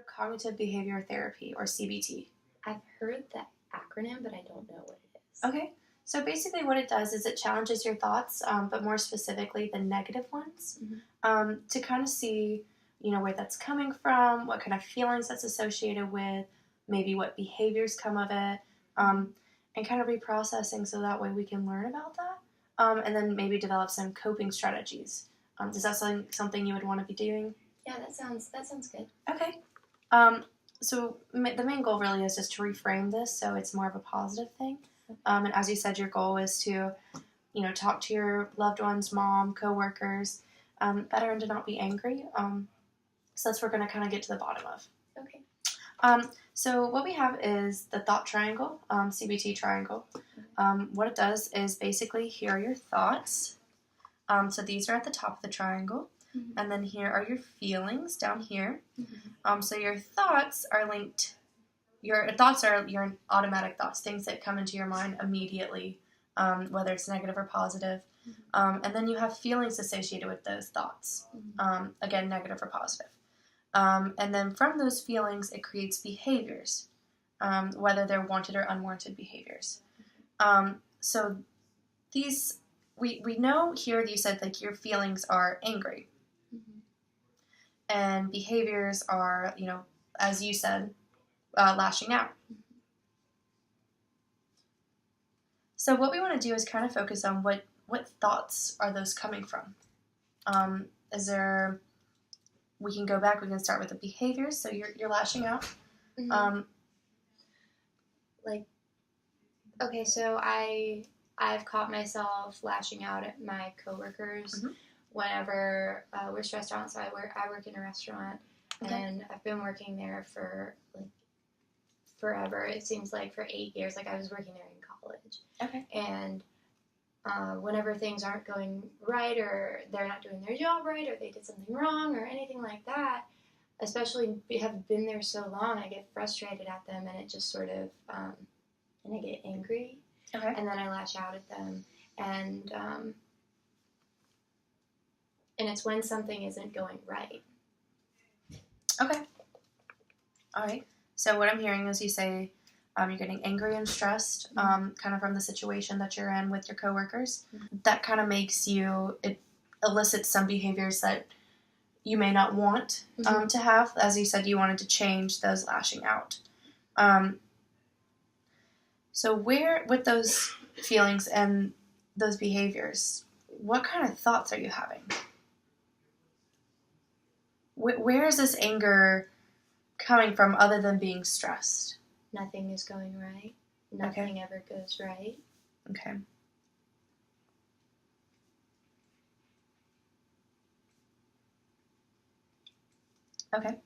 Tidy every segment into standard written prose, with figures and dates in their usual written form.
cognitive behavior therapy, or CBT? I've heard the acronym, but I don't know what it is. Okay. So basically what it does is it challenges your thoughts, but more specifically the negative ones, to kind of see, where that's coming from, what kind of feelings that's associated with, maybe what behaviors come of it, and kind of reprocessing so that way we can learn about that, and then maybe develop some coping strategies. Does that sound something you would want to be doing? Yeah, that sounds good. Okay. So the main goal really is just to reframe this so it's more of a positive thing. And as you said, your goal is to, talk to your loved ones, mom, coworkers, better, and to not be angry. So that's what we're going to kind of get to the bottom of. Okay. So what we have is the thought triangle, CBT triangle. What it does is basically here are your thoughts. So these are at the top of the triangle. Mm-hmm. And then here are your feelings down here. Mm-hmm. So your thoughts are linked. Your thoughts are your automatic thoughts, things that come into your mind immediately, whether it's negative or positive. And then you have feelings associated with those thoughts, again, negative or positive. And then from those feelings, it creates behaviors, whether they're wanted or unwanted behaviors. So these, we know here that you said like your feelings are angry. And behaviors are, as you said, lashing out. So what we want to do is kind of focus on what thoughts are those coming from. We can go back, we can start with the behaviors. So you're lashing out. Mm-hmm. Okay, so I've caught myself lashing out at my coworkers whenever we're stressed out. So I work in a restaurant, and I've been working there for forever. It seems like for 8 years. Like I was working there in college. Okay. And whenever things aren't going right, or they're not doing their job right, or they did something wrong, or anything like that, especially have been there so long, I get frustrated at them, and it just sort of, and I get angry. Okay. And then I lash out at them, and it's when something isn't going right. Okay. All right. So what I'm hearing is you say you're getting angry and stressed, kind of from the situation that you're in with your coworkers. That kind of makes it elicits some behaviors that you may not want to have. As you said, you wanted to change those lashing out. So where, with those feelings and those behaviors, what kind of thoughts are you having? Where is this anger coming from other than being stressed? Nothing is going right. Nothing ever goes right. Okay. Okay.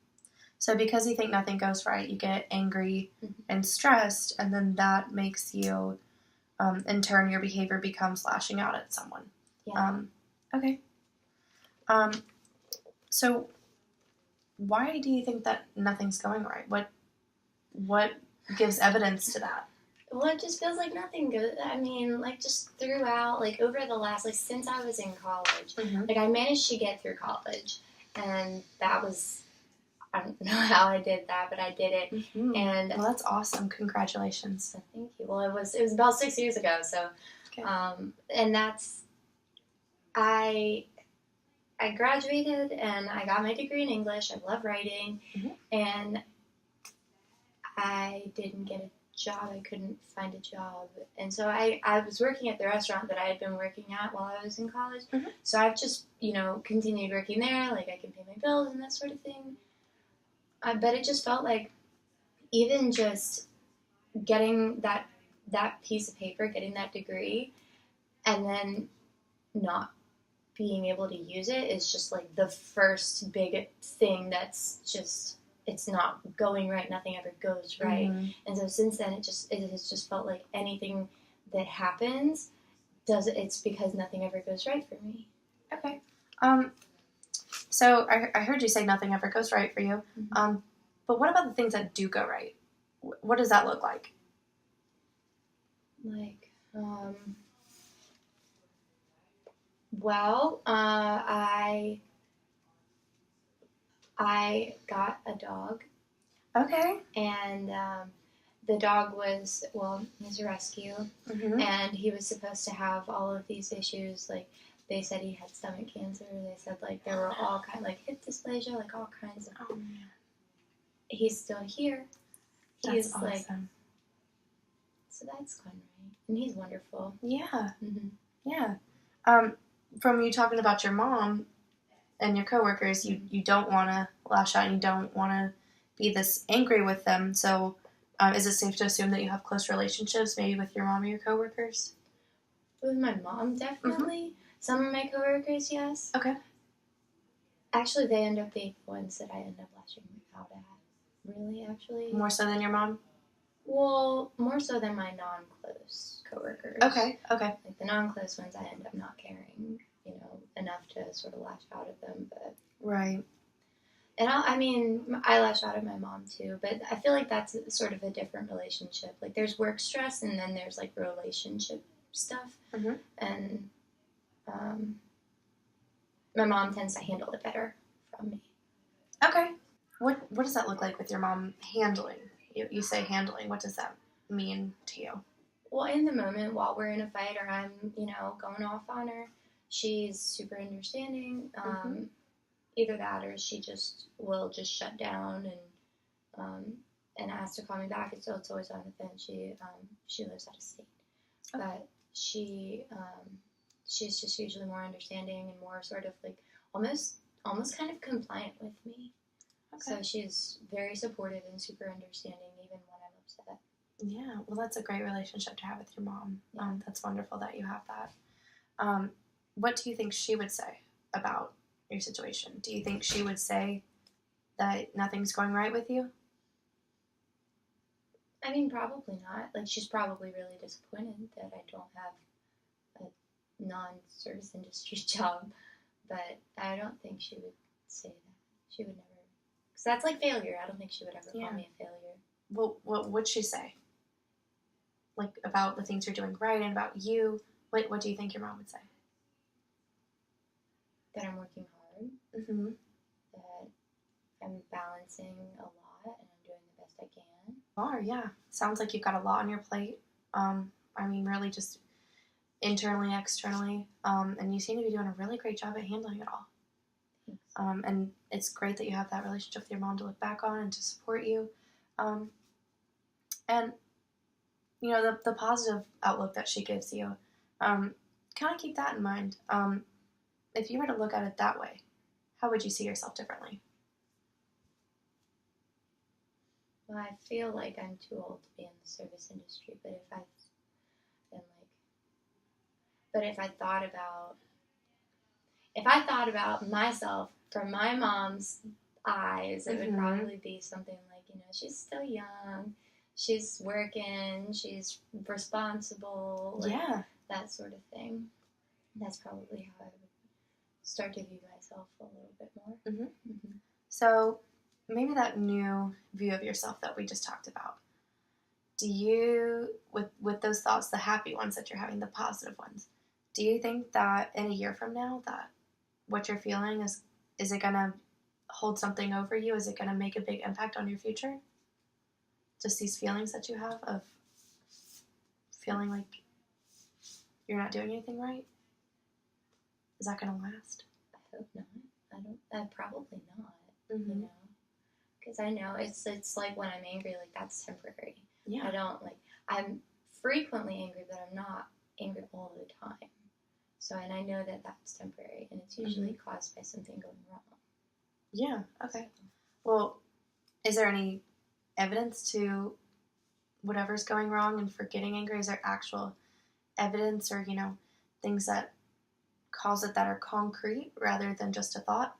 So because you think nothing goes right, you get angry and stressed, and then that makes you, in turn, your behavior becomes lashing out at someone. Yeah. Okay. So why do you think that nothing's going right? What gives evidence to that? Well, it just feels like nothing goes. I mean, just throughout, over the last, since I was in college, I managed to get through college, and that was, I don't know how I did that, but I did it. And well, that's awesome. Congratulations. Thank you. Well, it was about 6 years ago, so, and that's, I graduated, and I got my degree in English. I love writing, and I didn't get a job. I couldn't find a job, and so I was working at the restaurant that I had been working at while I was in college. So I've just continued working there. I can pay my bills and that sort of thing. But it just felt like even just getting that piece of paper, getting that degree, and then not being able to use it is just the first big thing that's just, it's not going right. Nothing ever goes right. And so since then, it has just felt like anything that happens it's because nothing ever goes right for me. Okay. So I heard you say nothing ever goes right for you. But what about the things that do go right? What does that look like? Well, I got a dog, Okay. And the dog was, he's a rescue, Mm-hmm. and he was supposed to have all of these issues. Like, they said he had stomach cancer. They said, like, there were all kinds, like, hip dysplasia, like, all kinds of. Oh, man. He's still here. That's He's awesome. like, so that's going right. And he's wonderful. Yeah. Mm-hmm. Yeah. From you talking about your mom and your coworkers, you don't want to lash out and you don't want to be this angry with them. So is it safe to assume that you have close relationships maybe with your mom or your coworkers? With my mom, definitely. Mm-hmm. Some of my coworkers, yes. Okay. Actually, they end up being the ones that I end up lashing out at. Really, actually. More so than your mom? Well, more so than my non-close coworkers. Okay. Like the non-close ones, I end up not caring, enough to sort of lash out at them. But right. And I lash out at my mom too, but I feel like that's sort of a different relationship. Like there's work stress, and then there's like relationship stuff. Mm-hmm. And my mom tends to handle it better from me. Okay. What does that look like with your mom handling? You say handling. What does that mean to you? Well, in the moment, while we're in a fight or I'm, going off on her, she's super understanding. Mm-hmm. Either that or she will just shut down and ask to call me back. It's always on the phone. She lives out of state. Okay. But she's just usually more understanding and more sort of like almost kind of compliant with me. Okay. So she's very supportive and super understanding even when I'm upset. Yeah, well, that's a great relationship to have with your mom. Yeah. That's wonderful that you have that. What do you think she would say about your situation? Do you think she would say that nothing's going right with you? I mean, probably not. Like, she's probably really disappointed that I don't have a non-service industry job, but I don't think she would say that. She would never. Because that's like failure. I don't think she would ever call me a failure. Well, what would she say? Like, about the things you're doing right and about you? What do you think your mom would say? That I'm working hard. Mm-hmm. That I'm balancing a lot and I'm doing the best I can. You are, yeah. Sounds like you've got a lot on your plate. Really just internally, externally. And you seem to be doing a really great job at handling it all. Thanks. And it's great that you have that relationship with your mom to look back on and to support you. And, the positive outlook that she gives you, kind of keep that in mind. If you were to look at it that way, how would you see yourself differently? Well, I feel like I'm too old to be in the service industry, but if I thought about myself from my mom's eyes, it would probably be something like, she's still young, she's working, she's responsible, that sort of thing. That's probably how I would start to view myself a little bit more. Mm-hmm. Mm-hmm. So maybe that new view of yourself that we just talked about, do you, with those thoughts, the happy ones that you're having, the positive ones, do you think that in a year from now that what you're feeling is it going to hold something over you? Is it going to make a big impact on your future? Just these feelings that you have of feeling like you're not doing anything right? Is that going to last? I hope not. Probably not. Mm-hmm. Because I know it's like when I'm angry, like that's temporary. Yeah. I'm frequently angry, but I'm not angry all the time. So, and I know that that's temporary, and it's usually caused by something going wrong. Yeah, okay. Well, is there any evidence to whatever's going wrong and for getting angry? Is there actual evidence or, things that cause it that are concrete rather than just a thought?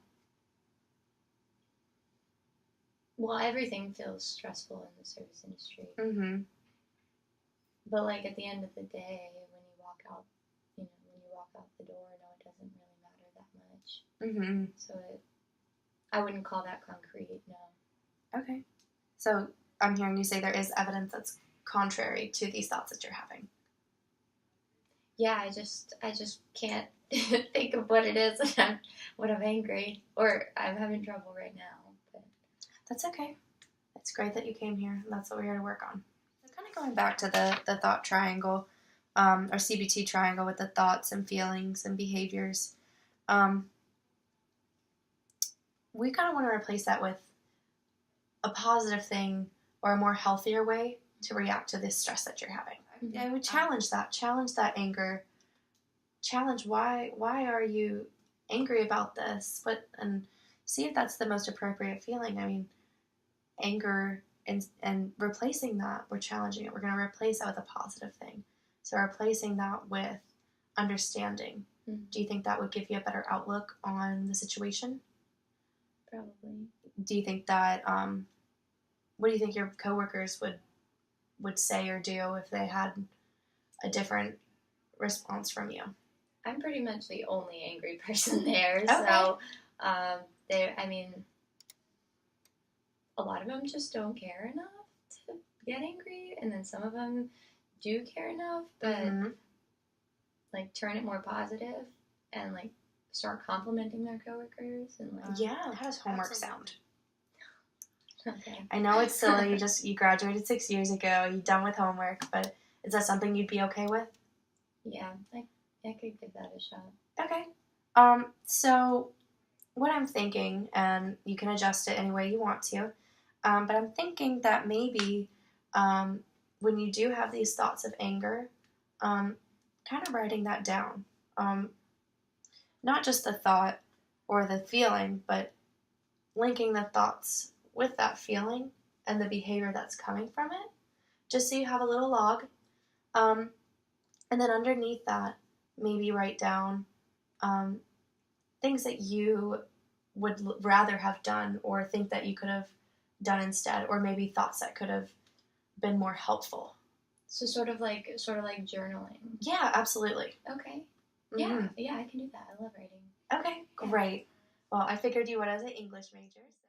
Well, everything feels stressful in the service industry. Mm-hmm. But, like, at the end of the day, when you walk out the door, no, it doesn't really matter that much. Mm-hmm. So I wouldn't call that concrete, no. Okay. So I'm hearing you say there is evidence that's contrary to these thoughts that you're having. Yeah, I just can't think of what it is when I'm angry, or I'm having trouble right now. But that's okay. It's great that you came here, and that's what we're here to work on. So kind of going back to the thought triangle, or CBT triangle with the thoughts and feelings and behaviors, we kind of want to replace that with a positive thing or a more healthier way to react to this stress that you're having. I would challenge that anger, challenge why are you angry about this, and see if that's the most appropriate feeling. I mean, anger and replacing that, we're challenging it. We're going to replace that with a positive thing. So replacing that with understanding. Mm-hmm. Do you think that would give you a better outlook on the situation? Probably. Do you think that, what do you think your coworkers would say or do if they had a different response from you? I'm pretty much the only angry person there, Okay. so I mean, a lot of them just don't care enough to get angry, and then some of them do care enough, but Mm-hmm. like turn it more positive and like start complimenting their coworkers and like Yeah. How does homework sound? Okay. I know it's silly. You graduated 6 years ago. You're done with homework, but is that something you'd be okay with? Yeah, I could give that a shot. Okay. So what I'm thinking, and you can adjust it any way you want to, but I'm thinking that maybe when you do have these thoughts of anger, kind of writing that down. Not just the thought or the feeling, but linking the thoughts with that feeling and the behavior that's coming from it, just so you have a little log. And then underneath that, maybe write down things that you would rather have done or think that you could have done instead, or maybe thoughts that could have been more helpful. So sort of like journaling. Yeah, absolutely. Okay. Mm-hmm. Yeah, I can do that. I love writing. Okay, great. Well, I figured you would as an English major. So.